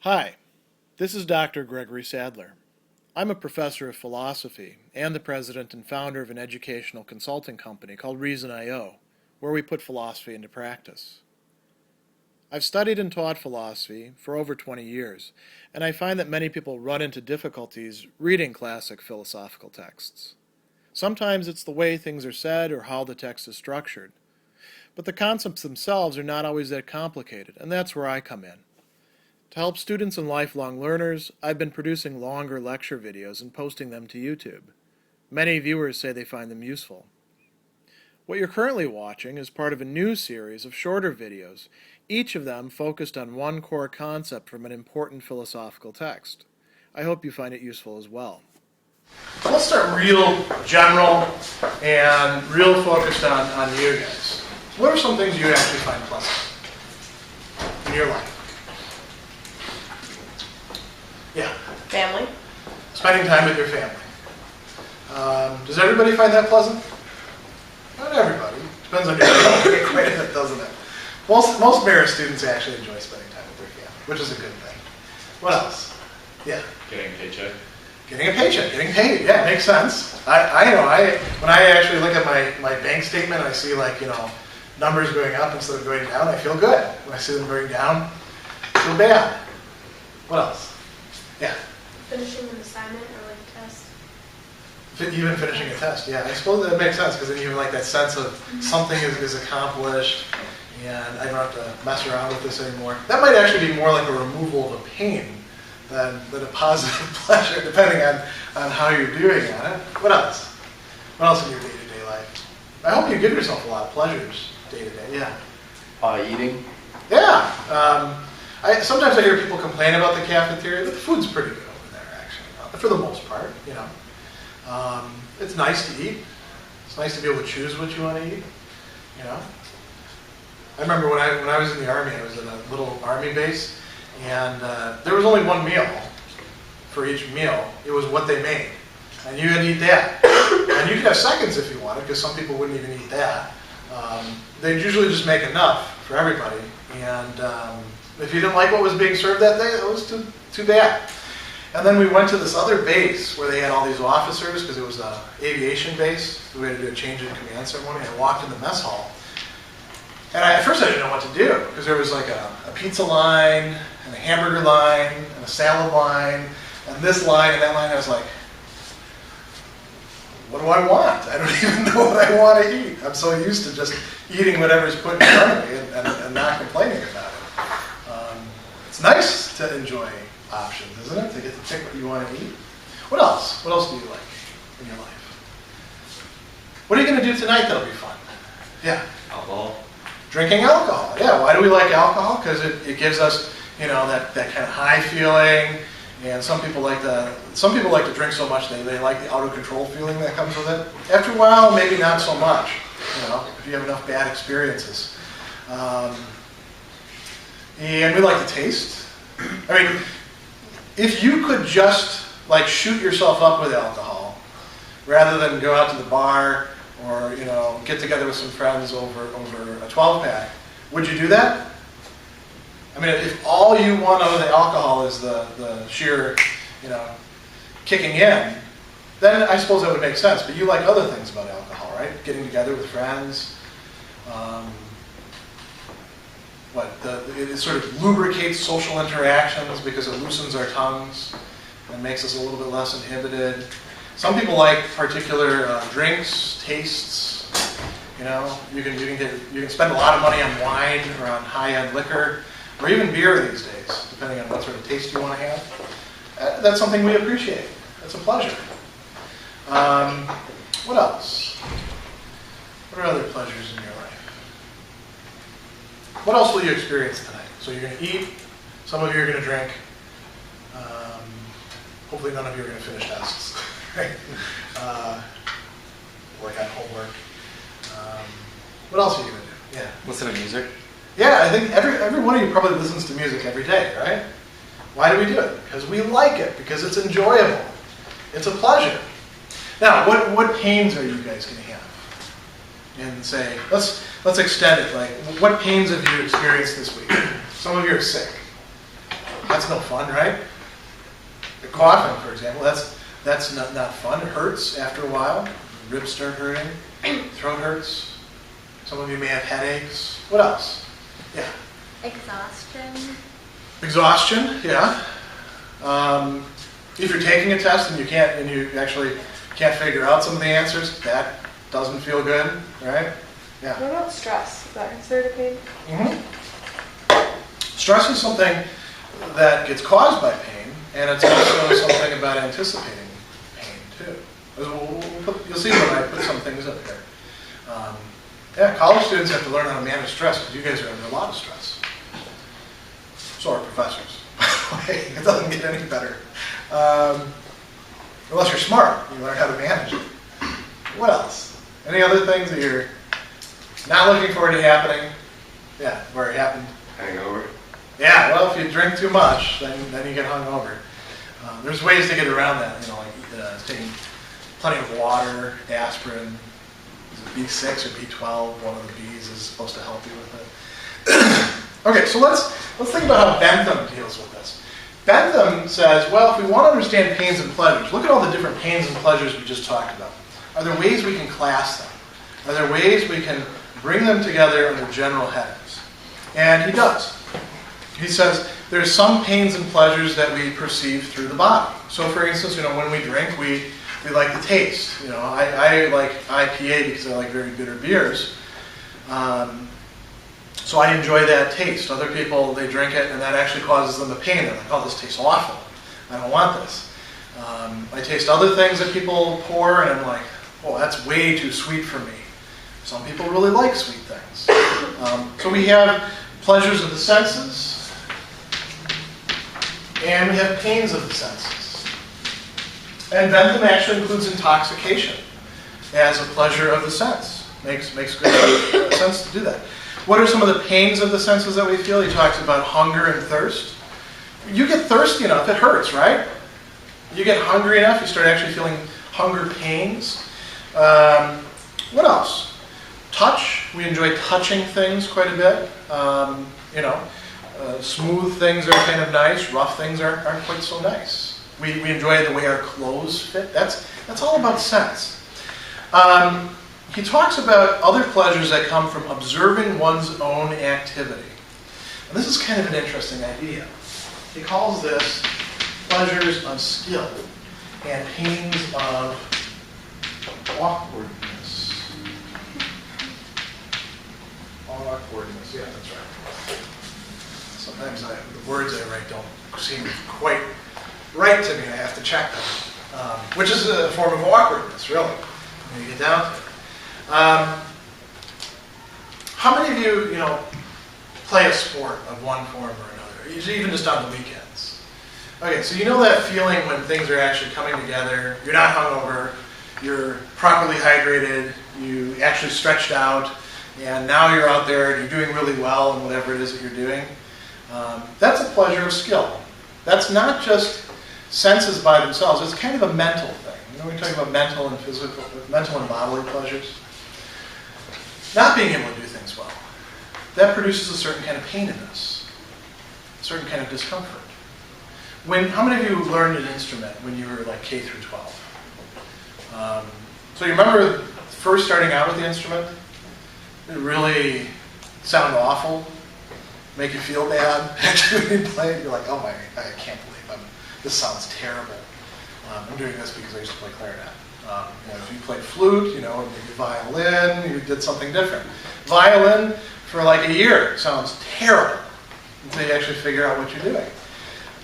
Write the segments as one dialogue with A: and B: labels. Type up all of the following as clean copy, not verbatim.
A: Hi, this is Dr. Gregory Sadler. I'm a professor of philosophy and the president and founder of an educational consulting company called Reason.io, where we put philosophy into practice. I've studied and taught philosophy for over 20 years, and I find that many people run into difficulties reading classic philosophical texts. Sometimes it's the way things are said or how the text is structured. But the concepts themselves are not always that complicated, and that's where I come in. To help students and lifelong learners, I've been producing longer lecture videos and posting them to YouTube. Many viewers say they find them useful. What you're currently watching is part of a new series of shorter videos, each of them focused on one core concept from an important philosophical text. I hope you find it useful as well. Let's start real general and real focused on you guys. What are some things you actually find pleasant in your life? Yeah.
B: Family.
A: Spending time with your family. Does everybody find that pleasant? Not everybody. Depends on your family, doesn't it? Most Marist students actually enjoy spending time with their family, which is a good thing. What else? Yeah.
C: Getting a paycheck.
A: Getting a paycheck, getting paid. Yeah, makes sense. I know. When I actually look at my bank statement, I see numbers going up instead of going down. I feel good. When I see them going down, I feel bad. What else? Yeah.
B: Finishing an assignment or a test.
A: Even finishing a test, yeah. I suppose that makes sense because then you have that sense of something is accomplished and I don't have to mess around with this anymore. That might actually be more like a removal of a pain than a positive pleasure, depending on how you're doing on it. What else? What else in your day-to-day life? I hope you give yourself a lot of pleasures day-to-day, yeah.
C: Eating.
A: Yeah. Sometimes I hear people complain about the cafeteria, but the food's pretty good over there, actually, for the most part, you know. It's nice to eat. It's nice to be able to choose what you want to eat, you know. I remember when I was in the Army, I was in a little Army base, and there was only one meal for each meal. It was what they made, and you had to eat that. And you could have seconds if you wanted, because some people wouldn't even eat that. They'd usually just make enough for everybody, and if you didn't like what was being served that day, it was too bad. And then we went to this other base where they had all these officers, because it was an aviation base. So we had to do a change in command ceremony. And I walked in the mess hall. And at first I didn't know what to do, because there was a pizza line, and a hamburger line, and a salad line, and this line, and that line. I was like, what do I want? I don't even know what I want to eat. I'm so used to just eating whatever's put in front of me and not complaining about it. It's nice to enjoy options, isn't it? To get to pick what you want to eat. What else? What else do you like in your life? What are you going to do tonight that'll be fun? Yeah.
C: Alcohol.
A: Drinking alcohol. Yeah. Why do we like alcohol? Because it gives us, that kind of high feeling. And some people like to drink so much they like the out of control feeling that comes with it. After a while, maybe not so much. If you have enough bad experiences. And we like to taste. I mean, if you could just shoot yourself up with alcohol, rather than go out to the bar or get together with some friends over a 12-pack, would you do that? I mean, if all you want out of the alcohol is the sheer, kicking in, then I suppose that would make sense. But you like other things about alcohol, right? Getting together with friends. It sort of lubricates social interactions because it loosens our tongues and makes us a little bit less inhibited. Some people like particular drinks, tastes. You can spend a lot of money on wine or on high-end liquor, or even beer these days, depending on what sort of taste you want to have. That's something we appreciate. That's a pleasure. What else? What are other pleasures in your life? What else will you experience tonight? So you're going to eat, some of you are going to drink, hopefully none of you are going to finish tests, right? Work on homework. What else are you going to do? Yeah.
C: Listen to music.
A: Yeah, I think every one of you probably listens to music every day, right? Why do we do it? Because we like it, because it's enjoyable. It's a pleasure. Now, what pains are you guys going to have? And say, let's extend it. What pains have you experienced this week? Some of you are sick. That's no fun, right? Coughing, for example, that's not fun. It hurts after a while. Ribs start hurting. Throat hurts. Some of you may have headaches. What else? Yeah.
C: Exhaustion.
A: Exhaustion, yeah. If you're taking a test and you actually can't figure out some of the answers, that doesn't feel good, right? Yeah.
B: What about stress? Is that considered a pain?
A: Stress is something that gets caused by pain, and it's also something about anticipating pain too. You'll see when I put some things up here. Yeah, college students have to learn how to manage stress because you guys are under a lot of stress. So are professors. It doesn't get any better. Unless you're smart, you learn how to manage it. What else? Any other things that you're not looking forward to happening? Yeah, where it happened.
D: Hangover.
A: Yeah, well, if you drink too much, then you get hungover. There's ways to get around that, like taking plenty of water, aspirin. Is it B6 or B12? One of the B's is supposed to help you with it. Okay, so let's think about how Bentham deals with this. Bentham says, well, if we want to understand pains and pleasures, look at all the different pains and pleasures we just talked about. Are there ways we can class them? Are there ways we can bring them together under general headings? And he does. He says there's some pains and pleasures that we perceive through the body. So for instance, when we drink, we like the taste. I like IPA because I like very bitter beers. So I enjoy that taste. Other people, they drink it and that actually causes them the pain. They're like, oh, this tastes awful. I don't want this. I taste other things that people pour and I'm like, oh, that's way too sweet for me. Some people really like sweet things. So we have pleasures of the senses and we have pains of the senses. And Bentham actually includes intoxication as a pleasure of the sense. Makes good sense to do that. What are some of the pains of the senses that we feel? He talks about hunger and thirst. You get thirsty enough, it hurts, right? You get hungry enough, you start actually feeling hunger pains. What else? Touch. We enjoy touching things quite a bit. Smooth things are kind of nice. Rough things aren't quite so nice. We enjoy the way our clothes fit. That's all about sense. He talks about other pleasures that come from observing one's own activity. And this is kind of an interesting idea. He calls this pleasures of skill and pains of awkwardness. Awkwardness, yeah, that's right. Sometimes the words I write don't seem quite right to me. I have to check them, which is a form of awkwardness, really, when you get down to it. How many of you, play a sport of one form or another, even just on the weekends? Okay, so you know that feeling when things are actually coming together, you're not hungover, you're properly hydrated, you actually stretched out, and now you're out there and you're doing really well in whatever it is that you're doing. That's a pleasure of skill. That's not just senses by themselves, it's kind of a mental thing. We're talking about mental and bodily pleasures. Not being able to do things well. That produces a certain kind of pain in us, a certain kind of discomfort. How many of you learned an instrument when you were like K through 12? So you remember first starting out with the instrument? It really sounded awful, make you feel bad. Actually, when you play it, you're like, oh my, I can't believe this sounds terrible. I'm doing this because I used to play clarinet. If you played flute, or maybe violin, you did something different. Violin, for like a year, sounds terrible until you actually figure out what you're doing.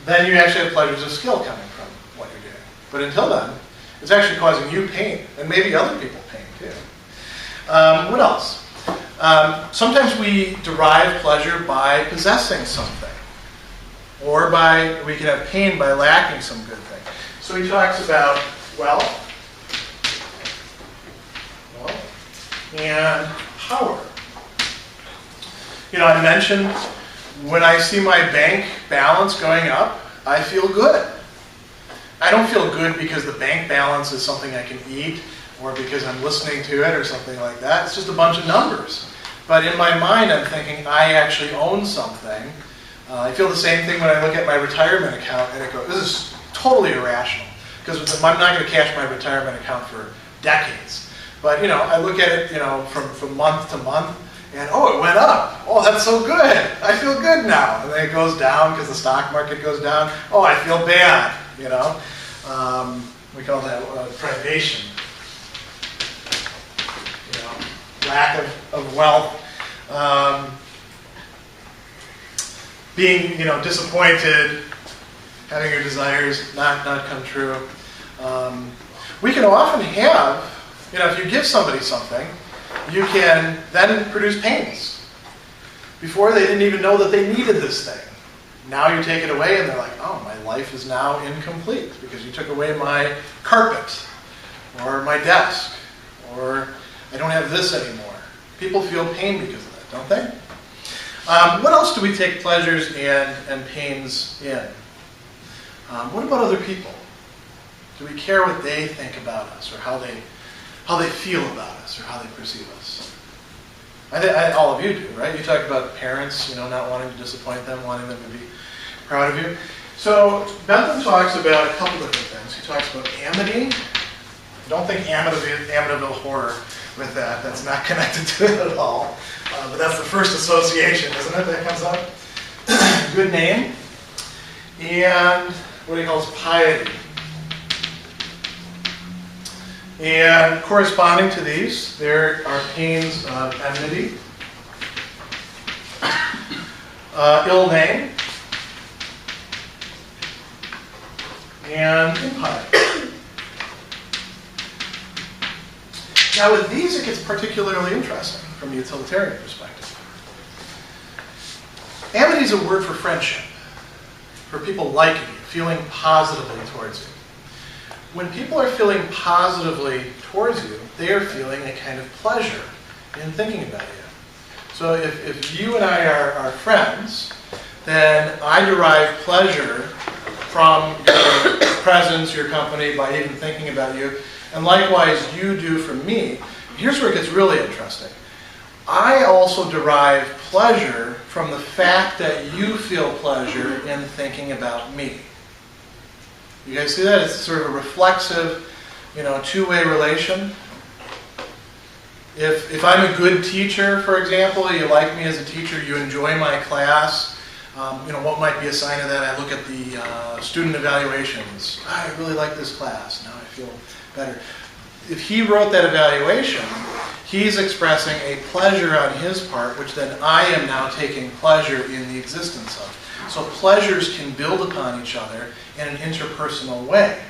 A: Then you actually have pleasures of skill coming from what you're doing. But until then, it's actually causing you pain, and maybe other people pain too. What else? Sometimes we derive pleasure by possessing something, or we can have pain by lacking some good thing. So he talks about wealth and power. I mentioned when I see my bank balance going up, I feel good. I don't feel good because the bank balance is something I can eat or because I'm listening to it or something like that. It's just a bunch of numbers. But in my mind, I'm thinking I actually own something I feel the same thing when I look at my retirement account and it goes, this is totally irrational, because I'm not going to cash my retirement account for decades. But, I look at it, from month to month, and it went up. Oh, that's so good. I feel good now. And then it goes down because the stock market goes down. Oh, I feel bad, we call that privation. Lack of wealth. Being, disappointed, having your desires not come true. We can often have, if you give somebody something, you can then produce pains. Before, they didn't even know that they needed this thing. Now you take it away and they're like, oh, my life is now incomplete because you took away my carpet or my desk or I don't have this anymore. People feel pain because of that, don't they? What else do we take pleasures and pains in? What about other people? Do we care what they think about us or how they feel about us or how they perceive us? All of you do, right? You talk about parents, not wanting to disappoint them, wanting them to be proud of you. So Bentham talks about a couple different things. He talks about amity. Don't think Amityville horror with that. That's not connected to it at all. But that's the first association, isn't it, that comes up? Good name. And what he calls piety. And corresponding to these, there are pains of enmity, ill name, and impiety. Now with these, it gets particularly interesting from a utilitarian perspective. Amity is a word for friendship, for people liking you, feeling positively towards you. When people are feeling positively towards you, they are feeling a kind of pleasure in thinking about you. So if you and I are friends, then I derive pleasure from your presence, your company, by even thinking about you. And likewise, you do from me. Here's where it gets really interesting. I also derive pleasure from the fact that you feel pleasure in thinking about me. You guys see that? It's sort of a reflexive, two-way relation. If I'm a good teacher, for example, you like me as a teacher, you enjoy my class, what might be a sign of that? I look at the student evaluations. I really like this class. Now I feel better. If he wrote that evaluation, he's expressing a pleasure on his part, which then I am now taking pleasure in the existence of. So pleasures can build upon each other in an interpersonal way.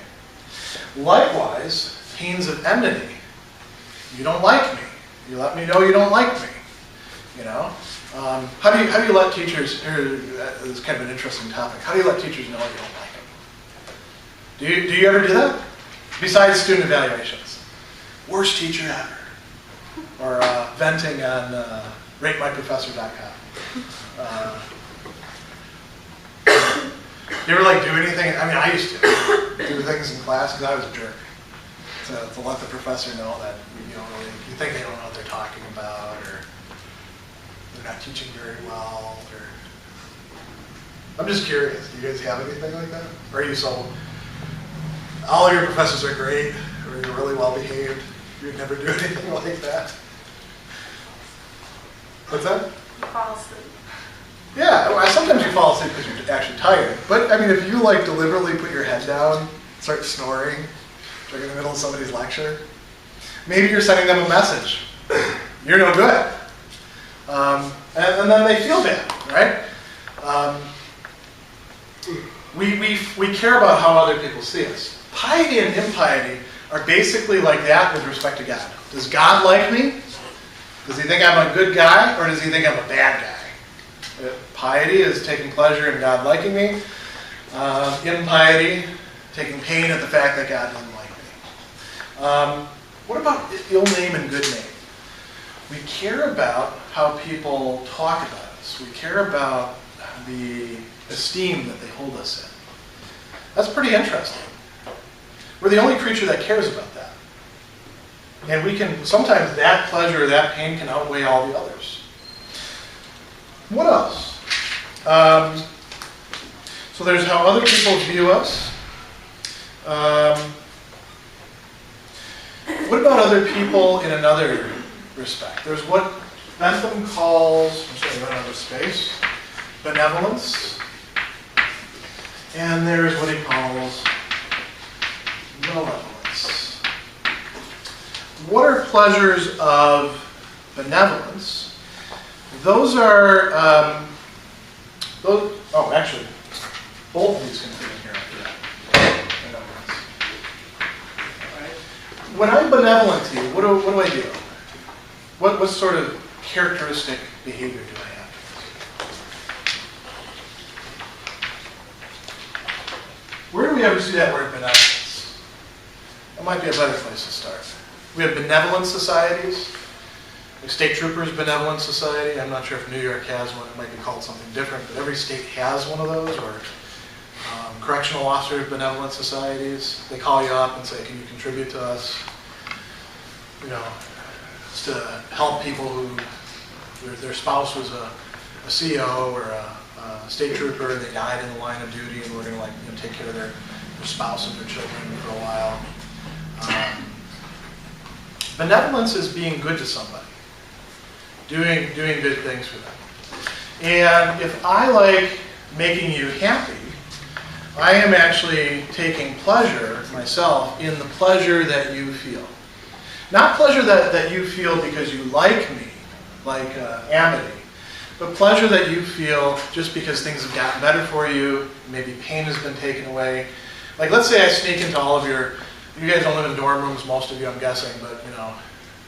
A: Likewise, pains of enmity. You don't like me. You let me know you don't like me. How do you let teachers? This is kind of an interesting topic. How do you let teachers know you don't like them? Do you ever do that? Besides student evaluations, worst teacher ever, or venting on ratemyprofessor.com. You ever do anything? I used to do things in class because I was a jerk. To let the professor know that you think they don't know what they're talking about, or they're not teaching very well, or I'm just curious. Do you guys have anything like that? Or are you all of your professors are great, or you're really well behaved? You'd never do anything like that? What's that?
B: You fall asleep.
A: Yeah, sometimes you fall asleep because you're actually tired. But if you deliberately put your head down, start snoring, in the middle of somebody's lecture, maybe you're sending them a message. You're no good. And then they feel bad, right? We care about how other people see us. Piety and impiety are basically like that with respect to God. Does God like me? Does he think I'm a good guy, or does he think I'm a bad guy? Piety is taking pleasure in God liking me. Impiety, taking pain at the fact that God doesn't like me. What about ill name and good name? We care about how people talk about us. We care about the esteem that they hold us in. That's pretty interesting. We're the only creature that cares about that. And sometimes that pleasure or that pain can outweigh all the others. What else? So there's how other people view us. What about other people in another respect? There's what Bentham calls, I'm sorry, I run out of space, benevolence. And there's what he calls malevolence. What are pleasures of benevolence? Those are, actually, both of these can fit in here after that. Benevolence. All right. When I'm benevolent to you, what do I do? What sort of characteristic behavior do I have? Where do we ever see that word benevolence? That might be a better place to start. We have benevolent societies. The State Troopers Benevolent Society. I'm not sure if New York has one. It might be called something different, but every state has one of those. Or correctional officers Benevolent Societies. They call you up and say, "Can you contribute to us?" You know, it's to help people who their spouse was a CO or a state trooper, and they died in the line of duty, and we're going to take care of their spouse and their children for a while. Benevolence is being good to somebody, doing good things for them. And if I like making you happy, I am actually taking pleasure myself in the pleasure that you feel. Not pleasure that you feel because you like me, like Amity, but pleasure that you feel just because things have gotten better for you, maybe pain has been taken away. Like, let's say I sneak into all of you guys don't live in dorm rooms, most of you, I'm guessing, but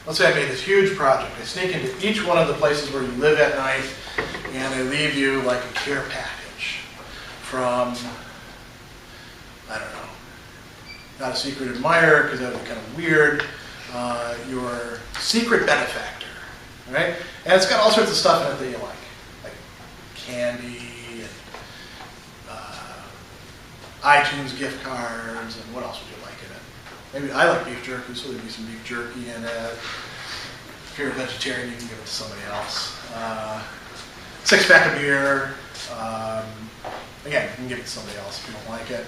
A: let's say I made this huge project. I sneak into each one of the places where you live at night, and I leave you like a care package from, I don't know, not a secret admirer, because that would be kind of weird, your secret benefactor, right? And it's got all sorts of stuff in it that you like candy and iTunes gift cards, and what else would you like in it? Maybe I like beef jerky, so there'd be some beef jerky in it. If you're a vegetarian, you can give it to somebody else. 6-pack of beer. Again, you can give it to somebody else if you don't like it.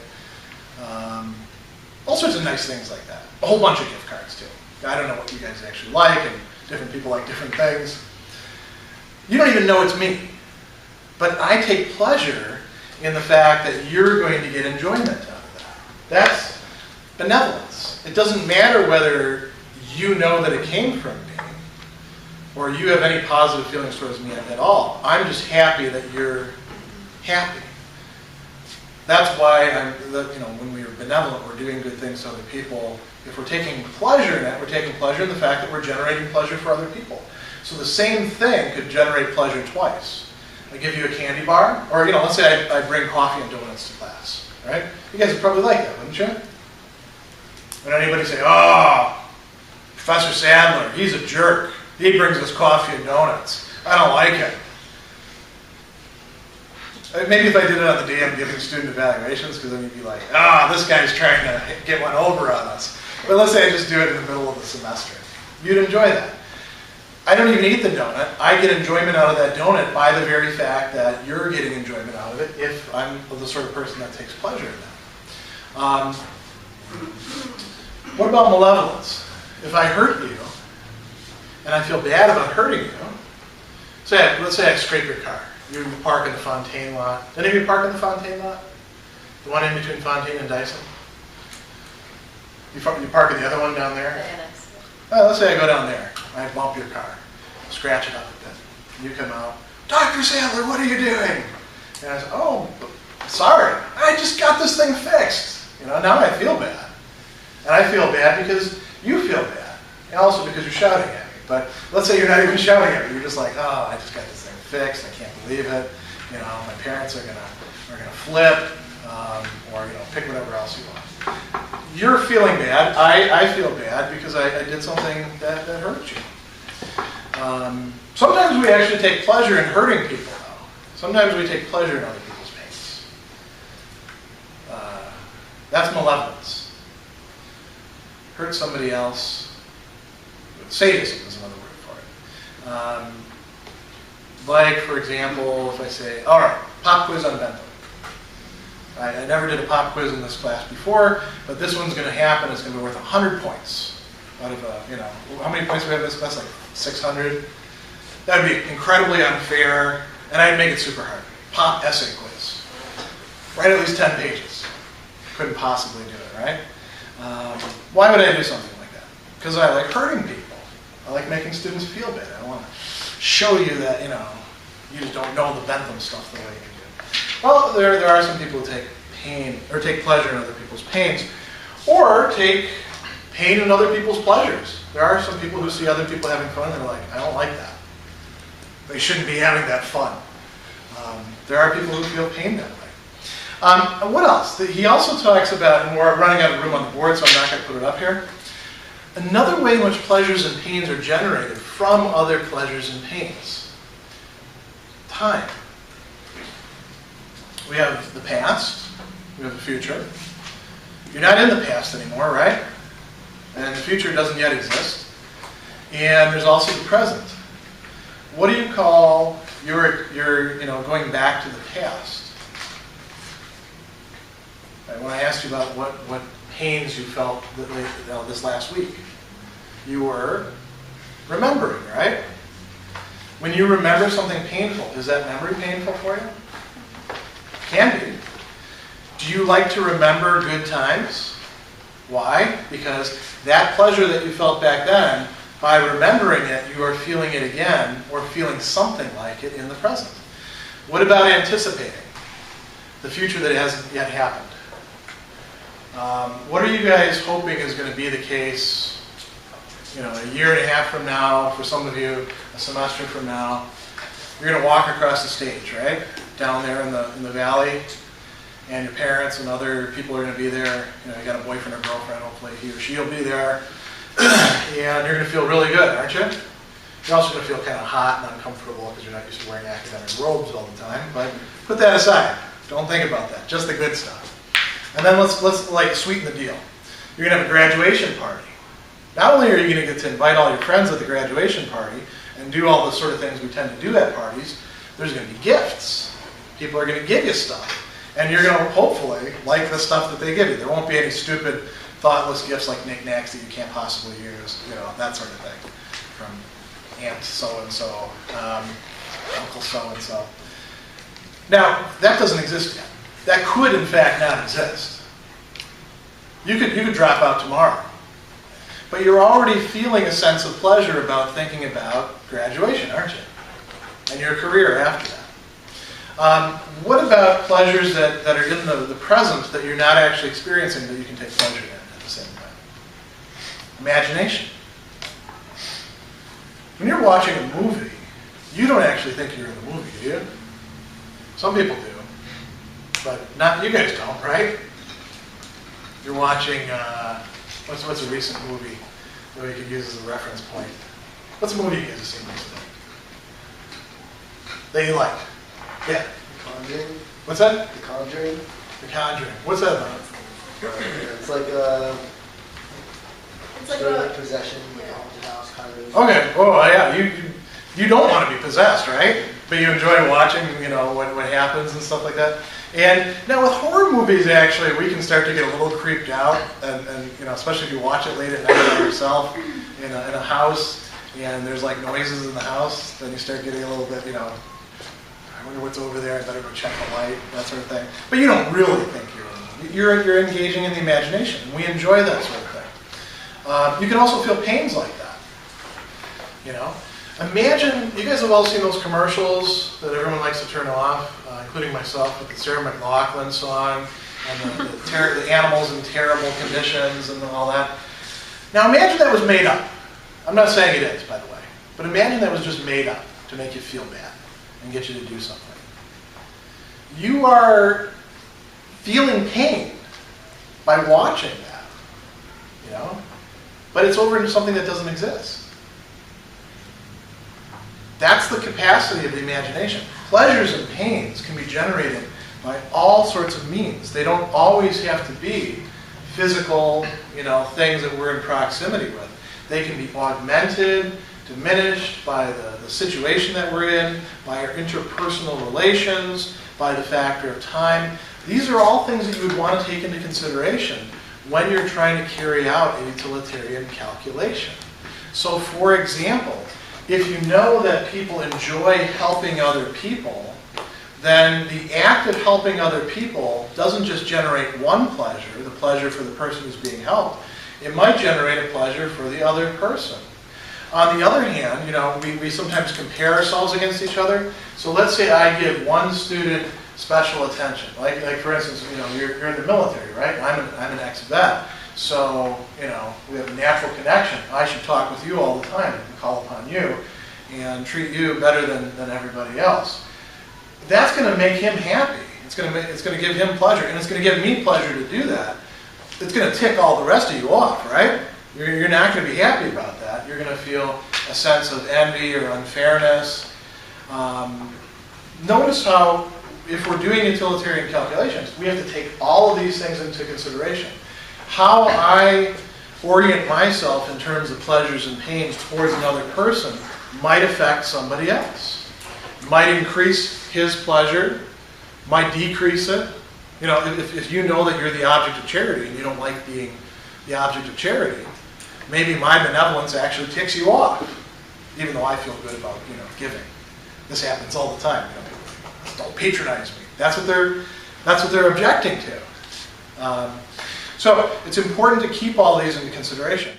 A: All sorts of nice things like that. A whole bunch of gift cards, too. I don't know what you guys actually like, and different people like different things. You don't even know it's me. But I take pleasure in the fact that you're going to get enjoyment out of that. That's benevolence. It doesn't matter whether you know that it came from me or you have any positive feelings towards me at all. I'm just happy that you're happy. That's why when we are benevolent, we're doing good things to other people. If we're taking pleasure in it, we're taking pleasure in the fact that we're generating pleasure for other people. So the same thing could generate pleasure twice. I give you a candy bar, or let's say I bring coffee and donuts to class, right? You guys would probably like that, wouldn't you? When anybody say, "Oh, Professor Sadler, he's a jerk. He brings us coffee and donuts. I don't like it." Maybe if I did it on the day I'm giving student evaluations, because then you'd be like, this guy's trying to get one over on us. But let's say I just do it in the middle of the semester. You'd enjoy that. I don't even eat the donut. I get enjoyment out of that donut by the very fact that you're getting enjoyment out of it if I'm the sort of person that takes pleasure in that. What about malevolence? If I hurt you, and I feel bad about hurting you, let's say I scrape your car. You park in the Fontaine lot. Any of you park in the Fontaine lot? The one in between Fontaine and Dyson? You park in the other one down there? Let's say I go down there. I bump your car, scratch it up a bit. You come out, "Dr. Sadler, what are you doing?" And I say, "Oh, sorry, I just got this thing fixed." Now I feel bad. And I feel bad because you feel bad. And also because you're shouting at me. But let's say you're not even shouting at me. You're just like, "Oh, I just got this thing fixed. I can't believe it. My parents are gonna flip," or pick whatever else you want. You're feeling bad. I feel bad because I did something that hurt you. Sometimes we actually take pleasure in hurting people, though. Sometimes we take pleasure in other people's pains. That's malevolence. Hurt somebody else. Sadism is another word for it. Like, for example, if I say, "All right, Pop quiz on Bentham. Right, I never did a pop quiz in this class before, but this one's going to happen. It's going to be worth 100 points out of how many points do we have in this class? Like 600. That would be incredibly unfair, and I'd make it super hard. Pop essay quiz. Write at least 10 pages. Couldn't possibly do it, right? Why would I do something like that? Because I like hurting people. I like making students feel bad. I want to show you that, you just don't know the Bentham stuff the way you do. Well, there are some people who take pain, or take pleasure in other people's pains, or take pain in other people's pleasures. There are some people who see other people having fun and they're like, I don't like that. They shouldn't be having that fun. There are people who feel pain that way. What else? He also talks about, and we're running out of room on the board, so I'm not going to put it up here. Another way in which pleasures and pains are generated from other pleasures and pains. Time. We have the past, we have the future. You're not in the past anymore, right? And the future doesn't yet exist. And there's also the present. What do you call your going back to the past? Right, when I asked you about what pains you felt this last week, you were remembering, right? When you remember something painful, is that memory painful for you? Can be. Do you like to remember good times? Why? Because that pleasure that you felt back then, by remembering it, you are feeling it again, or feeling something like it in the present. What about anticipating the future that hasn't yet happened? What are you guys hoping is going to be the case, a year and a half from now, for some of you, a semester from now? You're going to walk across the stage, right? Down there in the valley, and your parents and other people are going to be there. You got a boyfriend or girlfriend, hopefully he or she will be there. And you're going to feel really good, aren't you? You're also going to feel kind of hot and uncomfortable because you're not used to wearing academic robes all the time. But put that aside. Don't think about that. Just the good stuff. And then let's sweeten the deal. You're going to have a graduation party. Not only are you going to get to invite all your friends at the graduation party and do all the sort of things we tend to do at parties, there's going to be gifts. People are going to give you stuff. And you're going to hopefully like the stuff that they give you. There won't be any stupid, thoughtless gifts like knickknacks that you can't possibly use, that sort of thing. From Aunt so-and-so, Uncle so-and-so. Now, that doesn't exist yet. That could, in fact, not exist. You could drop out tomorrow. But you're already feeling a sense of pleasure about thinking about graduation, aren't you? And your career after that. What about pleasures that are in the present that you're not actually experiencing that you can take pleasure in at the same time? Imagination. When you're watching a movie, you don't actually think you're in the movie, do you? Some people do. But not you guys don't, right? You're watching, what's a recent movie that we could use as a reference point? What's a movie you guys have seen recently? That you liked? Yeah.
D: The Conjuring.
A: What's that?
D: The Conjuring.
A: The Conjuring. What's that about?
D: It's like a sort of like possession, like a haunted house kind of.
A: Okay. Oh yeah. You don't want to be possessed, right? But you enjoy watching, what happens and stuff like that. And now with horror movies, actually, we can start to get a little creeped out, and especially if you watch it late at night by yourself in a house, and there's like noises in the house, then you start getting a little bit, I wonder what's over there. I better go check the light, that sort of thing. But you don't really think you're engaging in the imagination. We enjoy that sort of thing. You can also feel pains like that. Imagine, you guys have all seen those commercials that everyone likes to turn off, including myself, with the Sarah McLachlan song, and the animals in terrible conditions and all that. Now imagine that was made up. I'm not saying it is, by the way. But imagine that was just made up to make you feel bad and get you to do something. You are feeling pain by watching that, but it's over into something that doesn't exist. That's the capacity of the imagination. Pleasures and pains can be generated by all sorts of means. They don't always have to be physical, things that we're in proximity with. They can be augmented, diminished by the situation that we're in, by our interpersonal relations, by the factor of time. These are all things that you would want to take into consideration when you're trying to carry out a utilitarian calculation. So for example, if you know that people enjoy helping other people, then the act of helping other people doesn't just generate one pleasure, the pleasure for the person who's being helped. It might generate a pleasure for the other person. On the other hand, we sometimes compare ourselves against each other. So let's say I give one student special attention. Like for instance, you're in the military, right? I'm an ex-vet. So, we have a natural connection. I should talk with you all the time and call upon you and treat you better than everybody else. That's going to make him happy. It's going to give him pleasure, and it's going to give me pleasure to do that. It's going to tick all the rest of you off, right? You're not going to be happy about that. You're going to feel a sense of envy or unfairness. Notice how, if we're doing utilitarian calculations, we have to take all of these things into consideration. How I orient myself in terms of pleasures and pains towards another person might affect somebody else. Might increase his pleasure, might decrease it. If you know that you're the object of charity and you don't like being the object of charity, maybe my benevolence actually ticks you off, even though I feel good about giving. This happens all the time. People don't patronize me. That's what they're objecting to. So it's important to keep all these into consideration.